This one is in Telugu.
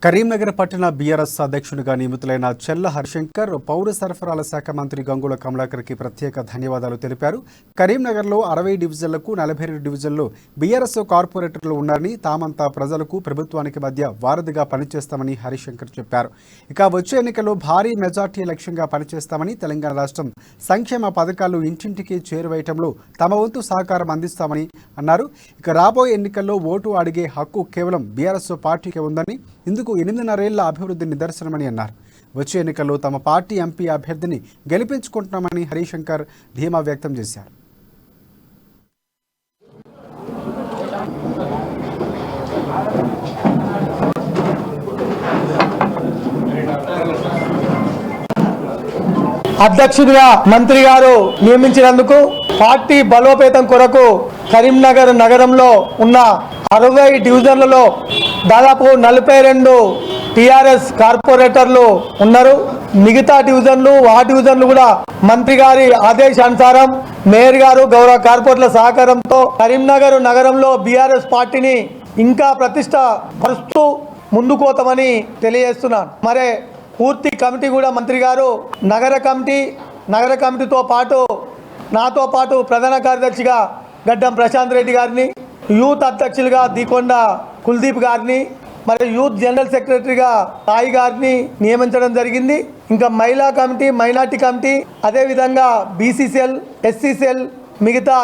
కరీంనగర్ పట్టణ బీఆర్ఎస్ అధ్యక్షునిగా నియమితులైన చెల్ల హరిశంకర్ పౌర సరఫరాల శాఖ మంత్రి గంగుల కమలాకర్కి ప్రత్యేక ధన్యవాదాలు తెలిపారు. కరీంనగర్లో 60 డివిజన్లకు 42 డివిజన్లు బీఆర్ఎస్ కార్పొరేటర్లు ఉన్నారని, తామంతా ప్రజలకు ప్రభుత్వానికి మధ్య వారధిగా పనిచేస్తామని హరిశంకర్ చెప్పారు. ఇక వచ్చే ఎన్నికల్లో భారీ మెజార్టీ లక్ష్యంగా పనిచేస్తామని, తెలంగాణ రాష్ట్రం సంక్షేమ పథకాలు ఇంటింటికి చేరువేయటంలో తమ వంతు సహకారం అందిస్తామని అన్నారు. ఇక రాబోయే ఎన్నికల్లో ఓటు అడిగే హక్కు కేవలం బీఆర్ఎస్ పార్టీకే ఉందని, ఇందుకు 8.5 ఏళ్ల అభివృద్ధి నిదర్శనమని అన్నారు. వచ్చే ఎన్నికల్లో తమ పార్టీ ఎంపీ అభ్యర్థిని గెలిపించుకుంటున్నామని హరిశంకర్ ధీమా వ్యక్తం చేశారు. అధ్యక్షుడిగా మంత్రి గారు నియమించినందుకు పార్టీ బలోపేతం కొరకు కరీంనగర్ నగరంలో ఉన్న 60 డివిజన్లలో దాదాపు 42 టీఆర్ఎస్ కార్పొరేటర్లు ఉన్నారు. మిగతా డివిజన్లు ఆ డివిజన్లు కూడా మంత్రి గారి ఆదేశానుసారం మేయర్ గారు గౌరవ కార్పొరేటర్ల సహకారంతో కరీంనగర్ నగరంలో బీఆర్ఎస్ పార్టీని ఇంకా ప్రతిష్ట పరుస్తూ ముందుకోతామని తెలియజేస్తున్నాను. మరే పూర్తి కమిటీ కూడా మంత్రి గారు నగర కమిటీతో పాటు నాతో పాటు ప్రధాన కార్యదర్శిగా గడ్డం ప్రశాంత్ రెడ్డి గారిని, యూత్ అధ్యక్షులుగా దీకొండ కుల్దీప్ గారిని, మరియు యూత్ జనరల్ సెక్రటరీగా సాయి గారిని నియమించడం జరిగింది. ఇంకా మహిళా కమిటీ, మైనార్టీ కమిటీ, అదేవిధంగా బీసీసీఎల్, ఎస్సీసీఎల్, మిగతా